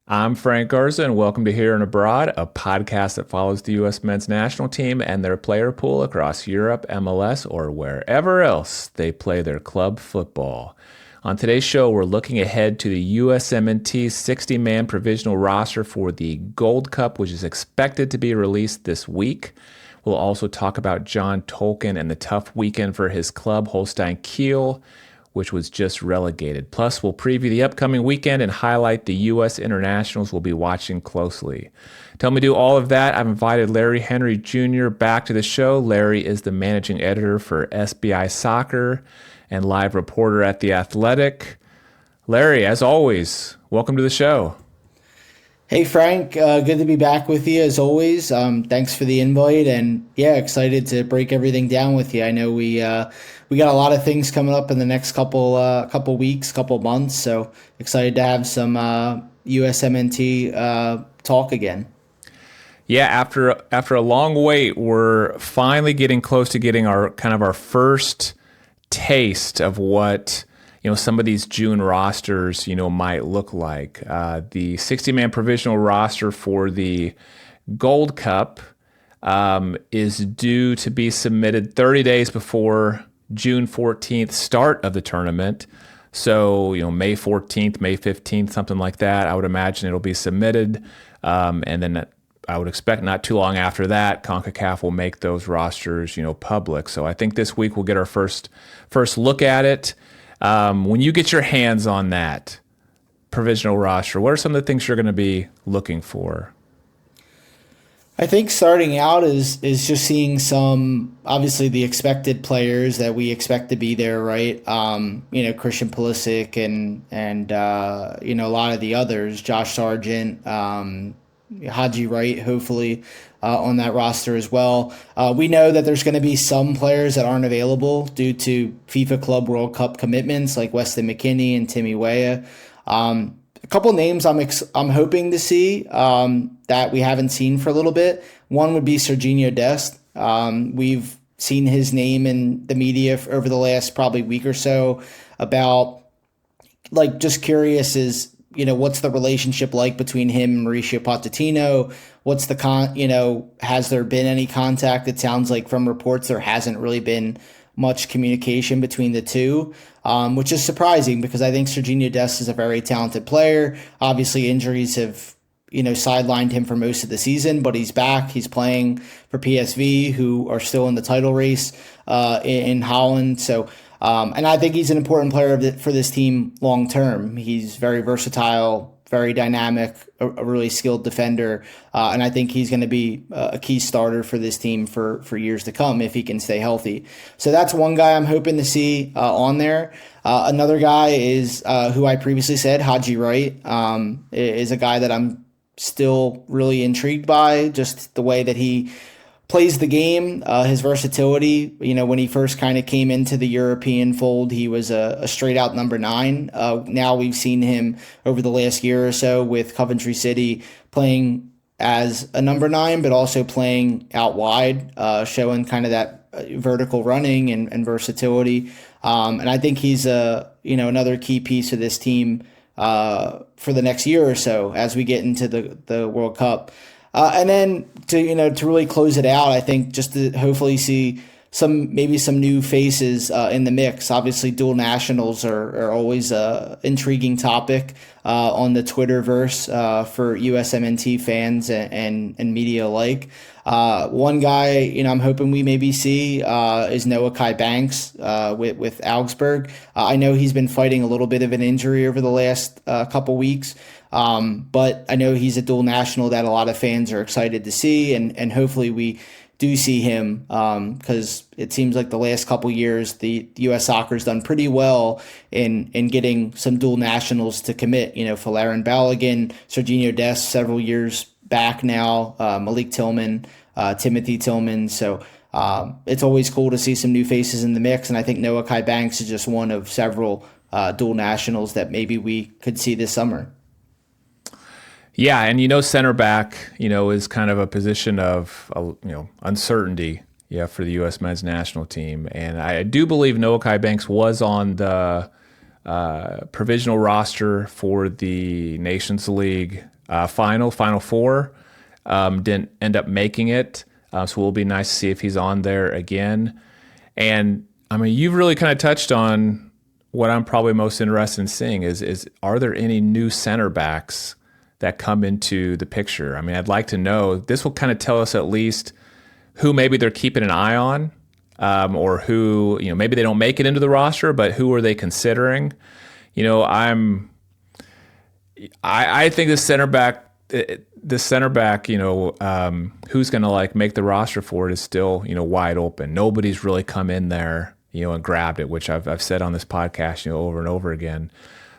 I'm Frank Garza, and welcome to Here and Abroad, a podcast that follows the U.S. men's national team and their player pool across Europe, MLS, or wherever else they play their club football. On today's show, we're looking ahead to the USMNT 60-man provisional roster for the Gold Cup, which is expected to be released this week. We'll also talk about John Tolkin and the tough weekend for his club, Holstein Kiel, which was just relegated. Plus, we'll preview the upcoming weekend and highlight the U.S. internationals we'll be watching closely. To help me do all of that, I've invited Larry Henry Jr. back to the show. Larry is the managing editor for SBI Soccer and live reporter at The Athletic. Larry, as always, welcome to the show. Hey Frank, good to be back with you as always. Thanks for the invite, and yeah, excited to break everything down with you. I know we got a lot of things coming up in the next couple weeks, couple months, so excited to have some USMNT talk again. Yeah, after a long wait, we're finally getting close to getting our first taste of what some of these June rosters might look like. The 60-man provisional roster for the Gold Cup is due to be submitted 30 days before June 14th start of the tournament. So May 14th, May 15th, something like that. I would imagine it'll be submitted, and then I would expect not too long after that, CONCACAF will make those rosters public. So I think this week we'll get our first look at it. When you get your hands on that provisional roster, what are some of the things you're going to be looking for? I think starting out is just seeing some, obviously the expected players that we expect to be there, right? Christian Pulisic and a lot of the others, Josh Sargent, Haji Wright, hopefully on that roster as well. We know that there's going to be some players that aren't available due to FIFA Club World Cup commitments, like Weston McKennie and Timmy Weah. A couple names I'm hoping to see that we haven't seen for a little bit. One would be Serginho Dest. We've seen his name in the media over the last probably week or so about, just curious is, what's the relationship like between him and Mauricio Pochettino? What's the has there been any contact? It sounds like from reports there hasn't really been much communication between the two, which is surprising because I think Serginho Dest is a very talented player. Obviously, injuries have sidelined him for most of the season, but he's back. He's playing for PSV, who are still in the title race in Holland. So, and I think he's an important player for this team long term. He's very versatile, very dynamic, a really skilled defender, and I think he's going to be a key starter for this team for years to come if he can stay healthy. So that's one guy I'm hoping to see on there. Another guy is who I previously said, Haji Wright, is a guy that I'm still really intrigued by, just the way that he plays the game, his versatility. When he first kind of came into the European fold, he was a straight out number 9. Now we've seen him over the last year or so with Coventry City playing as a number 9, but also playing out wide, showing kind of that vertical running and versatility. And I think he's another key piece of this team for the next year or so as we get into the World Cup. And then to really close it out, I think just to hopefully see maybe some new faces in the mix. Obviously, dual nationals are always a intriguing topic on the Twitterverse for USMNT fans and media alike. One guy I'm hoping we maybe see is Noah Kai Banks with Augsburg. I know he's been fighting a little bit of an injury over the last couple weeks. But I know he's a dual national that a lot of fans are excited to see, and hopefully we do see him because it seems like the last couple years the U.S. soccer's done pretty well in getting some dual nationals to commit. Folarin Balogun, Serginho Dest several years back now, Malik Tillman, Timothy Tillman. So it's always cool to see some new faces in the mix, and I think Noah Kai Banks is just one of several dual nationals that maybe we could see this summer. Yeah, and center back, is kind of a position of uncertainty, for the U.S. men's national team, and I do believe Noah Kai Banks was on the provisional roster for the Nations League Final Four. Didn't end up making it. So it will be nice to see if he's on there again. And I mean, you've really kind of touched on what I'm probably most interested in seeing is are there any new center backs that come into the picture? I mean, I'd like to know. This will kind of tell us at least who maybe they're keeping an eye on, or who, maybe they don't make it into the roster, but who are they considering? I think the center back, who's going to like make the roster for it is still, wide open. Nobody's really come in there, and grabbed it, which I've said on this podcast, over and over again.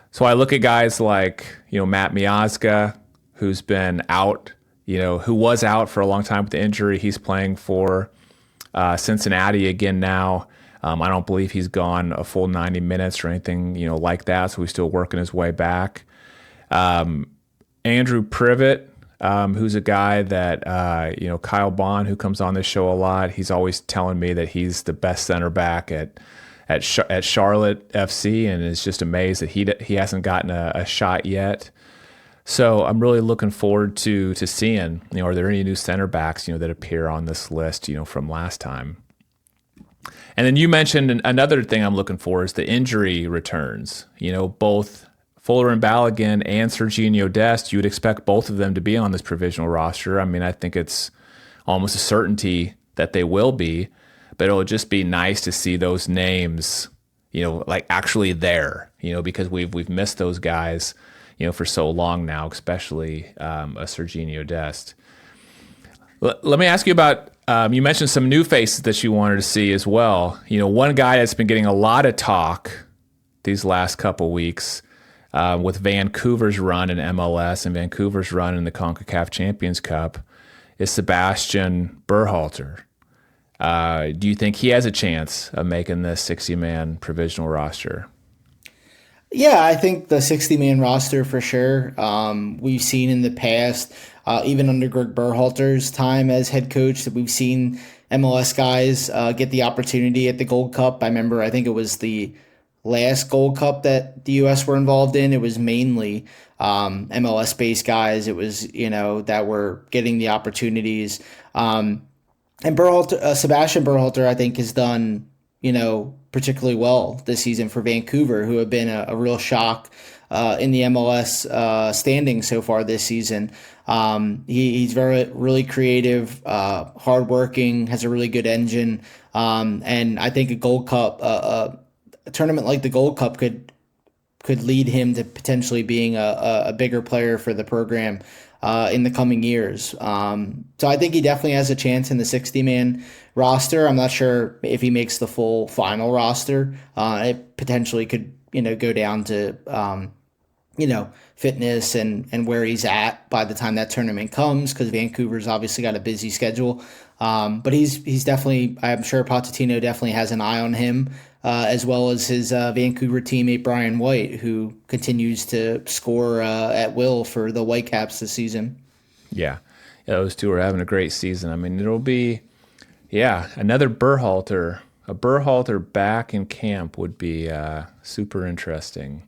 So I look at guys like, Matt Miazga, who's been out, who was out for a long time with the injury. He's playing for Cincinnati again now. I don't believe he's gone a full 90 minutes or anything, like that. So he's still working his way back. Andrew Privet, who's a guy that, Kyle Bond, who comes on this show a lot, he's always telling me that he's the best center back at Charlotte FC, and is just amazed that he hasn't gotten a shot yet. So I'm really looking forward to seeing, are there any new center backs, that appear on this list, from last time. And then you mentioned another thing I'm looking for is the injury returns. Both Fuller and Balogun and Serginho Dest, you would expect both of them to be on this provisional roster. I mean, I think it's almost a certainty that they will be, but it'll just be nice to see those names, like actually there, because we've missed those guys, for so long now, especially a Serginho Dest. Let me ask you about, you mentioned some new faces that you wanted to see as well. One guy that's been getting a lot of talk these last couple weeks, with Vancouver's run in MLS and Vancouver's run in the CONCACAF Champions Cup, is Sebastian Berhalter. Do you think he has a chance of making this 60-man provisional roster? Yeah, I think the 60-man roster for sure. We've seen in the past, even under Greg Berhalter's time as head coach, that we've seen MLS guys get the opportunity at the Gold Cup. I think it was the last Gold Cup that the U.S. were involved in. It was mainly MLS-based guys. It was, that were getting the opportunities. And Sebastian Berhalter, I think, has done, particularly well this season for Vancouver, who have been a real shock in the MLS standings so far this season. He's really creative, hardworking, has a really good engine, and I think a Gold Cup, a tournament like the Gold Cup, could lead him to potentially being a bigger player for the program in the coming years. So I think he definitely has a chance in the 60-man roster. I'm not sure if he makes the full final roster. It potentially could, go down to, fitness and where he's at by the time that tournament comes, because Vancouver's obviously got a busy schedule. But he's definitely, I'm sure Pochettino definitely has an eye on him, as well as his Vancouver teammate Brian White, who continues to score at will for the Whitecaps this season. Yeah, those two are having a great season. I mean, it'll be, another Berhalter. A Berhalter back in camp would be super interesting.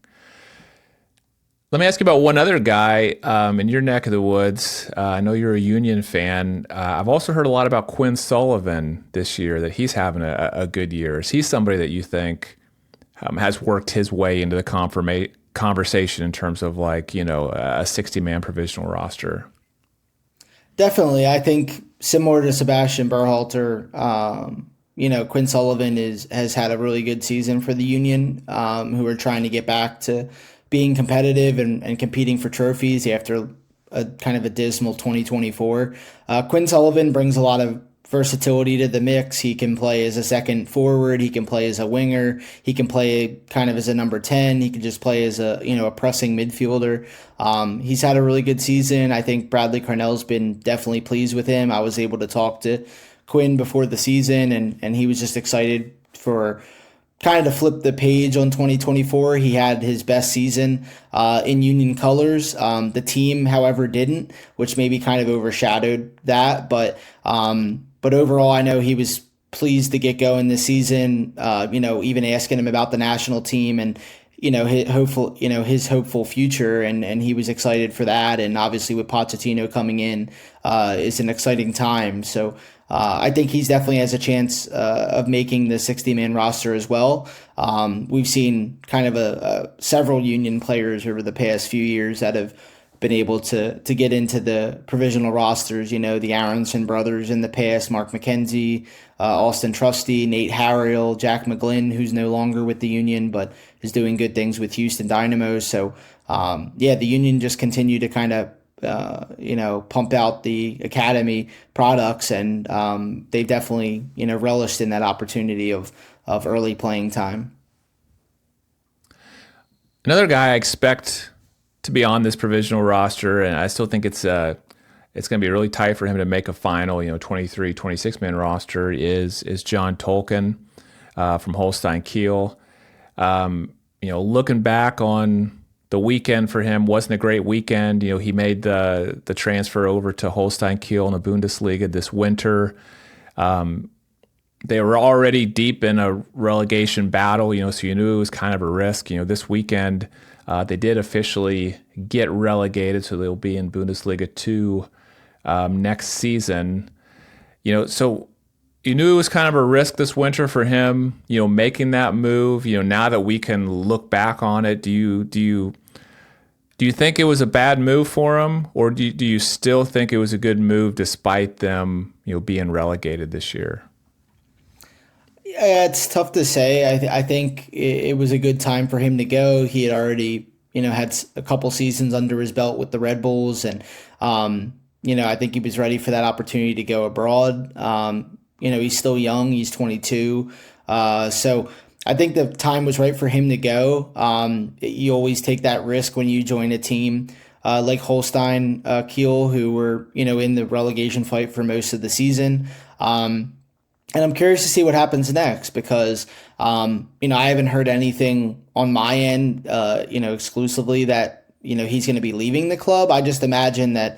Let me ask you about one other guy in your neck of the woods. I know you're a Union fan. I've also heard a lot about Quinn Sullivan this year, that he's having a good year. Is he somebody that you think has worked his way into the conversation in terms of a 60-man provisional roster? Definitely. I think similar to Sebastian Berhalter, Quinn Sullivan has had a really good season for the Union, who are trying to get back to being competitive and competing for trophies after a kind of a dismal 2024. Quinn Sullivan brings a lot of versatility to the mix. He can play as a second forward. He can play as a winger. He can play kind of as a number 10. He can just play as a pressing midfielder. He's had a really good season. I think Bradley Carnell's been definitely pleased with him. I was able to talk to Quinn before the season, and he was just excited for kind of to flip the page on 2024. He had his best season in Union colors. The team, however, didn't, which maybe kind of overshadowed that. But overall, I know he was pleased to get going this season. Even asking him about the national team, and his hopeful future, and he was excited for that. And obviously with Pochettino coming in, is an exciting time. So I think he's definitely has a chance of making the 60-man roster as well. We've seen kind of several Union players over the past few years that have been able to get into the provisional rosters. The Aronson brothers in the past, Mark McKenzie, Austin Trusty, Nate Harrell, Jack McGlynn, who's no longer with the Union but is doing good things with Houston Dynamo. So the Union just continue to kind of pump out the academy products, and they've definitely relished in that opportunity of early playing time. Another guy I expect to be on this provisional roster, and I still think it's going to be really tight for him to make a final 23, 26-man roster, is John Tolkin from Holstein Kiel. Looking back on the weekend for him, wasn't a great weekend. He made the transfer over to Holstein Kiel in the Bundesliga this winter. They were already deep in a relegation battle, so you knew it was kind of a risk. This weekend they did officially get relegated, so they'll be in Bundesliga 2 next season. So you knew it was kind of a risk this winter for him, making that move. Now that we can look back on it, do you think it was a bad move for him, or do you still think it was a good move despite them, being relegated this year? Yeah, it's tough to say. I think it was a good time for him to go. He had already, had a couple seasons under his belt with the Red Bulls, and I think he was ready for that opportunity to go abroad. He's still young. He's 22. So I think the time was right for him to go. You always take that risk when you join a team like Holstein Kiel, who were, in the relegation fight for most of the season. And I'm curious to see what happens next because, I haven't heard anything on my end, exclusively that, he's going to be leaving the club. I just imagine that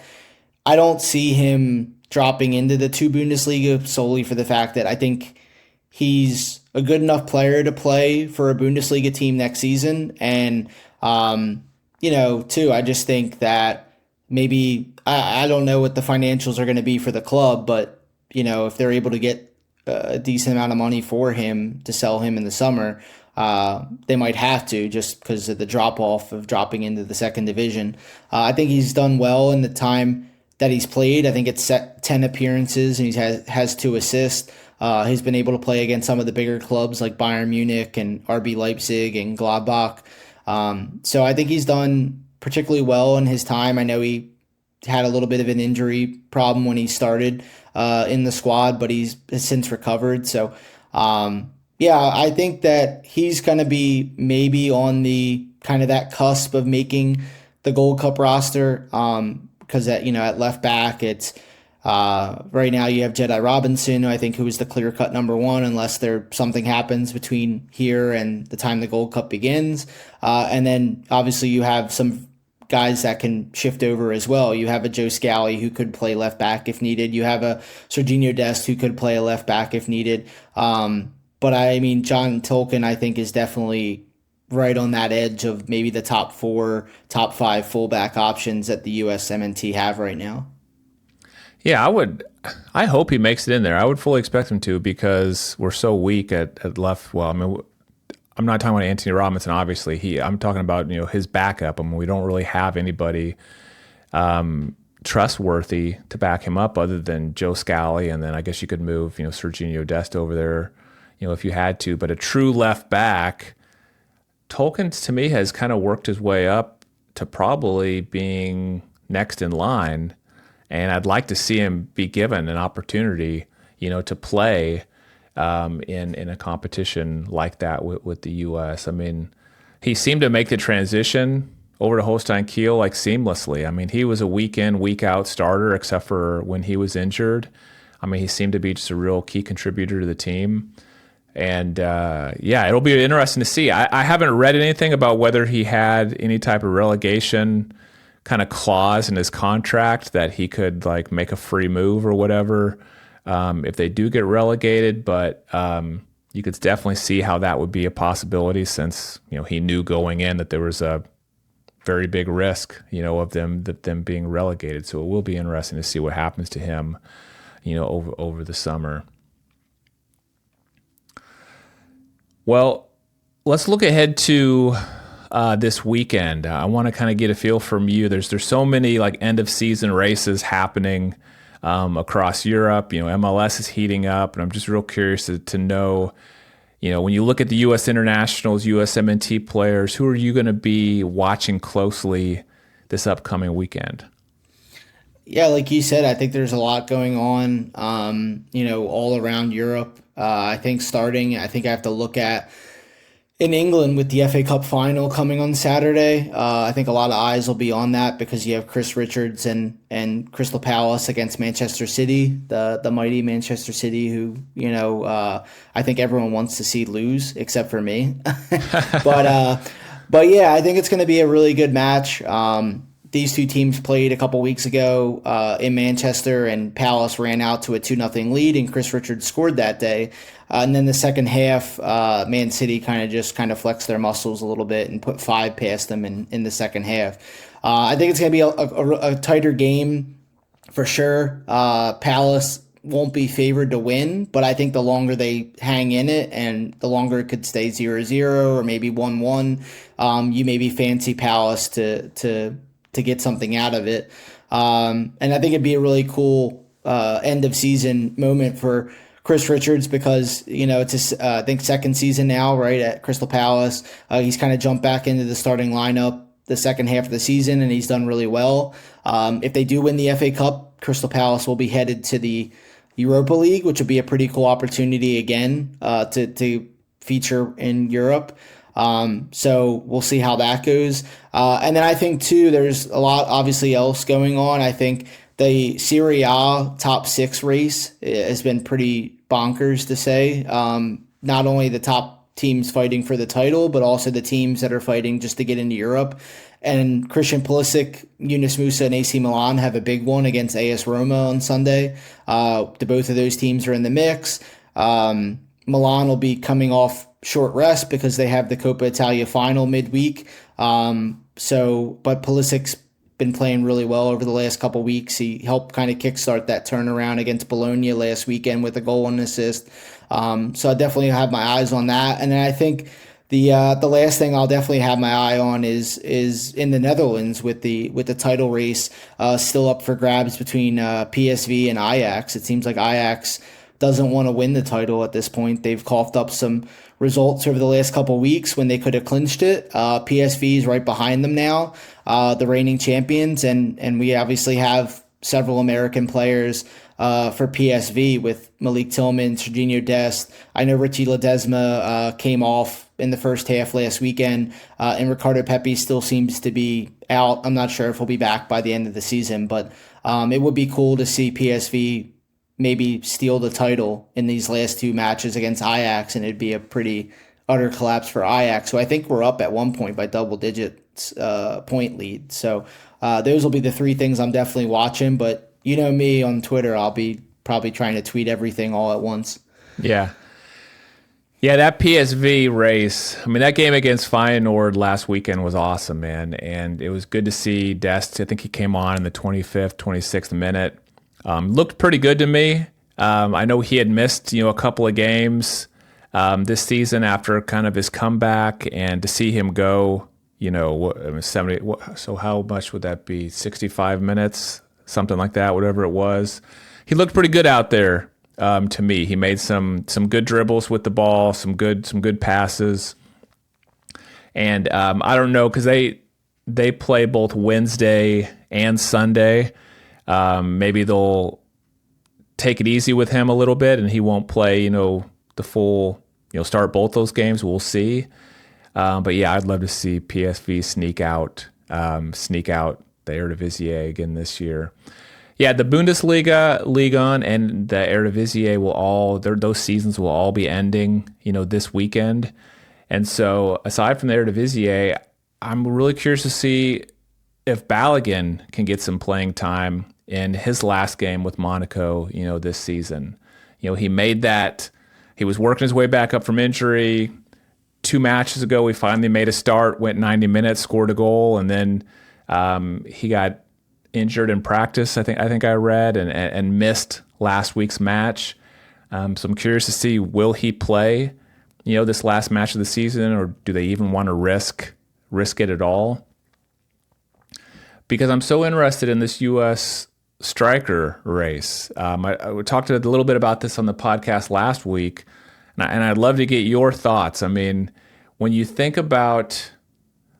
I don't see him dropping into the 2 Bundesliga solely for the fact that I think he's a good enough player to play for a Bundesliga team next season. And, too, I just think that maybe, I don't know what the financials are going to be for the club, but, if they're able to get a decent amount of money for him to sell him in the summer, they might have to just because of the drop-off of dropping into the second division. I think he's done well in the time that he's played. I think it's 10 appearances and he has 2 assists. He's been able to play against some of the bigger clubs like Bayern Munich and RB Leipzig and Gladbach. So I think he's done particularly well in his time. I know he had a little bit of an injury problem when he started in the squad, but he's since recovered. So, I think that he's going to be maybe on the kind of that cusp of making the Gold Cup roster. Because at left back, it's right now you have Jedi Robinson, I think, who is the clear-cut number 1, unless something happens between here and the time the Gold Cup begins. And then obviously you have some guys that can shift over as well. You have a Joe Scally who could play left back if needed. You have a Serginho Dest who could play a left back if needed. But I mean, John Tolkin, I think, is definitely right on that edge of maybe the top 4, top 5 fullback options that the USMNT have right now. Yeah, I hope he makes it in there. I would fully expect him to because we're so weak at left. Well, I mean, I'm not talking about Anthony Robinson, obviously. I'm talking about, his backup. I mean, we don't really have anybody trustworthy to back him up other than Joe Scally, and then I guess you could move, Serginho Dest over there, if you had to. But a true left back, Tolkien, to me, has kind of worked his way up to probably being next in line, and I'd like to see him be given an opportunity, to play in a competition like that with the U.S. I mean, he seemed to make the transition over to Holstein Kiel like seamlessly. I mean, he was a week in, week out starter except for when he was injured. I mean, he seemed to be just a real key contributor to the team. And it'll be interesting to see. I haven't read anything about whether he had any type of relegation kind of clause in his contract that he could like make a free move or whatever if they do get relegated. But you could definitely see how that would be a possibility, since he knew going in that there was a very big risk of them being relegated. So it will be interesting to see what happens to him over the summer. Well, let's look ahead to this weekend. I want to kind of get a feel from you. There's so many like end of season races happening across Europe. MLS is heating up, and I'm just real curious to know, when you look at the U.S. internationals, USMNT players, who are you going to be watching closely this upcoming weekend? Yeah, like you said, I think there's a lot going on, all around Europe. I think I have to look at in England with the FA Cup final coming on Saturday. I think a lot of eyes will be on that because you have Chris Richards and Crystal Palace against Manchester City, the mighty Manchester City, who, I think everyone wants to see lose except for me. But yeah, I think it's going to be a really good match. These two teams played a couple weeks ago in Manchester, and Palace ran out to a 2-0 lead, and Chris Richards scored that day. And then the second half, Man City kind of flexed their muscles a little bit and put 5 past them in the second half. I think it's going to be a tighter game for sure. Palace won't be favored to win, but I think the longer they hang in it and the longer it could stay 0-0 or maybe 1-1, you maybe fancy Palace to get something out of it. And I think it'd be a really cool end of season moment for Chris Richards because, it's his, I think second season now, right, at Crystal Palace. He's kind of jumped back into the starting lineup the second half of the season, and he's done really well. If they do win the FA Cup, Crystal Palace will be headed to the Europa League, which would be a pretty cool opportunity again to feature in Europe. So we'll see how that goes. And then I think too, there's a lot obviously else going on. I think the Serie A top 6 race has been pretty bonkers to say. Not only the top teams fighting for the title, but also the teams that are fighting just to get into Europe. And Christian Pulisic, Yunus Musa, and AC Milan have a big one against AS Roma on Sunday. Both of those teams are in the mix. Milan will be coming off short rest because they have the Coppa Italia final midweek. But Pulisic's been playing really well over the last couple weeks. He helped kind of kickstart that turnaround against Bologna last weekend with a goal and assist. So I definitely have my eyes on that. And then I think the last thing I'll definitely have my eye on is in the Netherlands with the title race still up for grabs between PSV and Ajax. It seems like Ajax doesn't want to win the title at this point. They've coughed up some results over the last couple of weeks when they could have clinched it. PSV is right behind them now, the reigning champions, and we obviously have several American players for PSV with Malik Tillman, Serginho Dest. I know Richie Ledesma came off in the first half last weekend, and Ricardo Pepi still seems to be out. I'm not sure if he'll be back by the end of the season, but it would be cool to see PSV maybe steal the title in these last 2 matches against Ajax, and it'd be a pretty utter collapse for Ajax. So I think we're up at one point by double digits point lead. So those will be the 3 things I'm definitely watching. But you know me on Twitter, I'll be probably trying to tweet everything all at once. Yeah. Yeah, that PSV race, I mean, that game against Feyenoord last weekend was awesome, man. And it was good to see Dest. I think he came on in the 25th, 26th minute. Looked pretty good to me. I know he had missed, a couple of games this season after kind of his comeback, and to see him go, 70. So how much would that be? 65 minutes, something like that, whatever it was. He looked pretty good out there to me. He made some good dribbles with the ball, some good passes, and I don't know because they play both Wednesday and Sunday. Maybe they'll take it easy with him a little bit and he won't play, the full, start both those games. We'll see. But yeah, I'd love to see PSV sneak out the Eredivisie again this year. Yeah, the Bundesliga, Ligue 1, and the Eredivisie those seasons will all be ending, this weekend. And so aside from the Eredivisie, I'm really curious to see if Balogun can get some playing time in his last game with Monaco, this season. He he was working his way back up from injury. 2 matches ago, we finally made a start, went 90 minutes, scored a goal, and then he got injured in practice, I think I read, and missed last week's match. So I'm curious to see, will he play, this last match of the season, or do they even want to risk it at all? Because I'm so interested in this U.S. striker race. I talked a little bit about this on the podcast last week, and I'd love to get your thoughts. I mean, when you think about,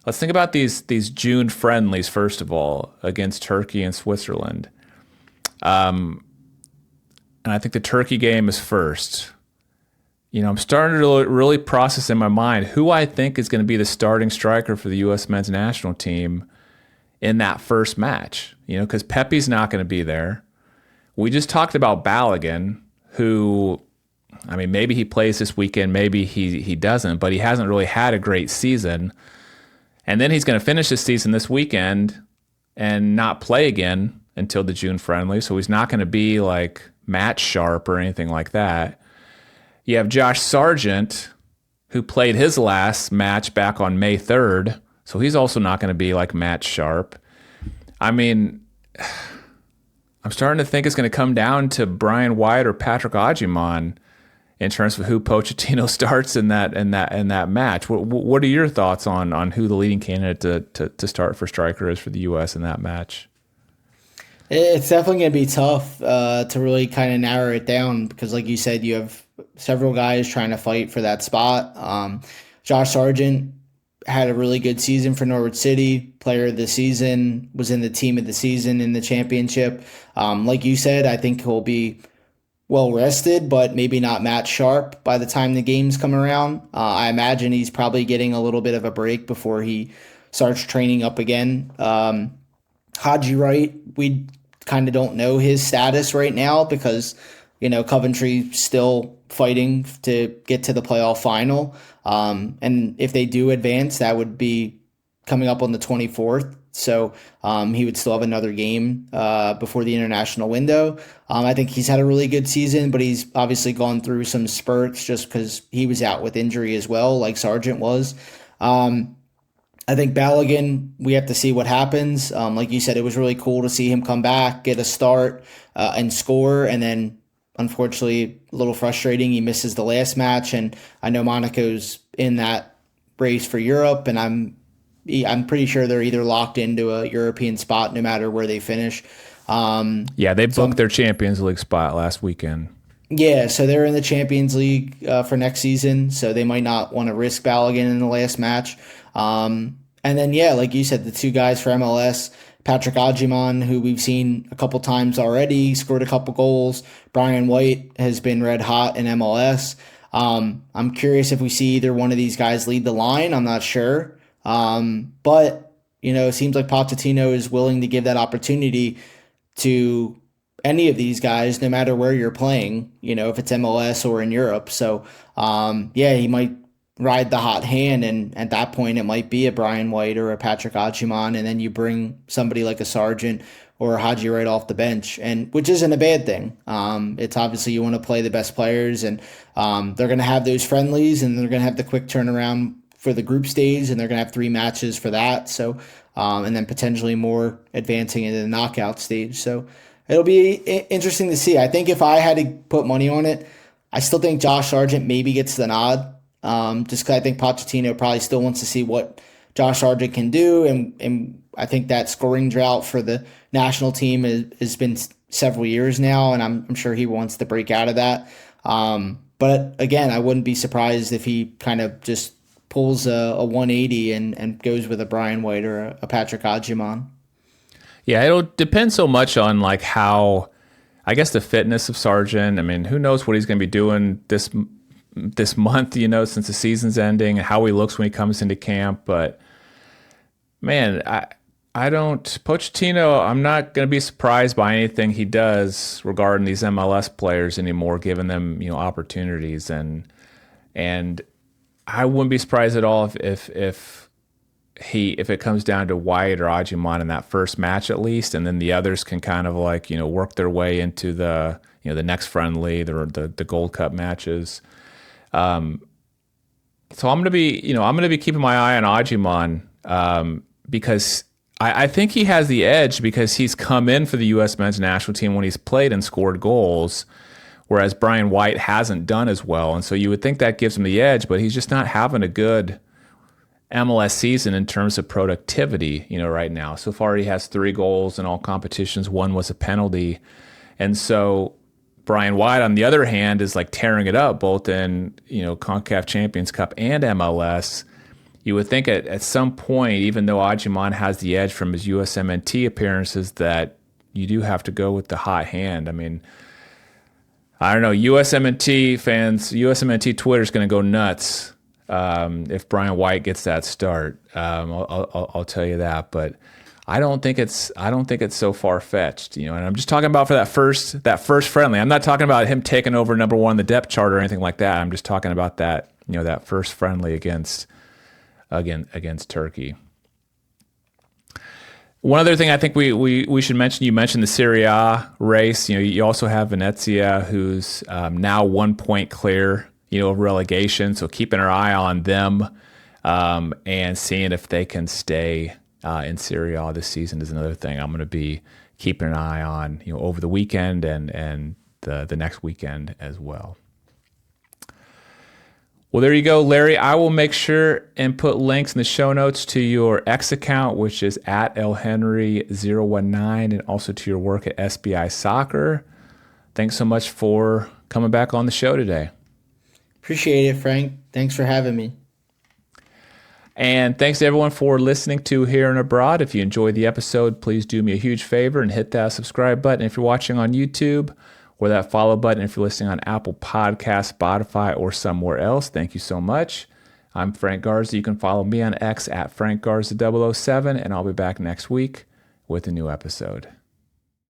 let's think about these June friendlies, first of all, against Turkey and Switzerland. And I think the Turkey game is first. I'm starting to really process in my mind who I think is going to be the starting striker for the U.S. men's national team in that first match. Because Pepe's not going to be there. We just talked about Balogun, who, I mean, maybe he plays this weekend, maybe he doesn't, but he hasn't really had a great season. And then he's going to finish his season this weekend and not play again until the June friendly. So he's not going to be like match sharp or anything like that. You have Josh Sargent, who played his last match back on May 3rd. So he's also not going to be like match sharp. I mean, I'm starting to think it's going to come down to Brian White or Patrick Agyemang in terms of who Pochettino starts in that match. What are your thoughts on who the leading candidate to start for striker is for the U.S. in that match? It's definitely going to be tough to really kind of narrow it down because, like you said, you have several guys trying to fight for that spot. Josh Sargent had a really good season for Norwich City, player of the season, was in the team of the season in the championship. Like you said, I think he'll be well rested, but maybe not match sharp by the time the games come around. I imagine he's probably getting a little bit of a break before he starts training up again. Haji Wright, we kind of don't know his status right now because, Coventry's still fighting to get to the playoff final. And if they do advance, that would be coming up on the 24th. So he would still have another game before the international window. I think he's had a really good season, but he's obviously gone through some spurts just because he was out with injury as well, like Sargent was. I think Balogun, we have to see what happens. Like you said, it was really cool to see him come back, get a start, and score. And then, unfortunately, a little frustrating. He misses the last match, and I know Monaco's in that race for Europe, and I'm pretty sure they're either locked into a European spot no matter where they finish. They booked their Champions League spot last weekend. Yeah, so they're in the Champions League for next season, so they might not want to risk Balogun in the last match. And then, like you said, the two guys for MLS, Patrick Agyemang, who we've seen a couple times already, scored a couple goals. Brian White has been red hot in MLS. I'm curious if we see either one of these guys lead the line. I'm not sure. But, it seems like Pochettino is willing to give that opportunity to any of these guys, no matter where you're playing, if it's MLS or in Europe. So, he might ride the hot hand, and at that point it might be a Brian White or a Patrick Agyemang, and then you bring somebody like a Sargent or a Haji Wright off the bench, and which isn't a bad thing. It's obviously you want to play the best players, and they're going to have those friendlies, and they're going to have the quick turnaround for the group stage, and they're going to have 3 matches for that. So, and then potentially more advancing into the knockout stage. So it'll be interesting to see. I think if I had to put money on it, I still think Josh Sargent maybe gets the nod. Just because I think Pochettino probably still wants to see what Josh Sargent can do, and I think that scoring drought for the national team has been several years now, and I'm sure he wants to break out of that. But again, I wouldn't be surprised if he kind of just pulls a 180 and goes with a Brian White or a Patrick Agyemang. Yeah, it'll depend so much on like how, I guess, the fitness of Sargent. I mean, who knows what he's going to be doing this month, since the season's ending, and how he looks when he comes into camp. But man, Pochettino, I'm not going to be surprised by anything he does regarding these MLS players anymore, giving them, opportunities. And I wouldn't be surprised at all if it comes down to White or Agyemang in that first match at least, and then the others can kind of like, work their way into the, the next friendly, the Gold Cup matches. So I'm going to be keeping my eye on Ajiman because I think he has the edge because he's come in for the U.S. men's national team when he's played and scored goals, whereas Brian White hasn't done as well. And so you would think that gives him the edge, but he's just not having a good MLS season in terms of productivity, right now. So far, he has 3 goals in all competitions. 1 was a penalty. And so Brian White, on the other hand, is like tearing it up both in, CONCACAF Champions Cup and MLS. You would think at some point, even though Ajiman has the edge from his USMNT appearances, that you do have to go with the hot hand. I mean, I don't know, USMNT fans, USMNT Twitter is going to go nuts if Brian White gets that start. I'll tell you that, but I don't think it's so far fetched, and I'm just talking about for that first friendly. I'm not talking about him taking over number 1 on the depth chart or anything like that. I'm just talking about that, that first friendly against Turkey. One other thing I think we should mention, you mentioned the Serie A race. You also have Venezia, who's now 1 point clear, of relegation. So keeping our eye on them and seeing if they can stay in Serie A this season is another thing I'm going to be keeping an eye on, over the weekend and the next weekend as well. Well, there you go, Larry. I will make sure and put links in the show notes to your X account, which is at lhenry019, and also to your work at SBI Soccer. Thanks so much for coming back on the show today. Appreciate it, Frank. Thanks for having me. And thanks to everyone for listening to Here and Abroad. If you enjoyed the episode, please do me a huge favor and hit that subscribe button if you're watching on YouTube, or that follow button if you're listening on Apple Podcasts, Spotify, or somewhere else. Thank you so much. I'm Frank Garza. You can follow me on X at FrankGarza007, and I'll be back next week with a new episode.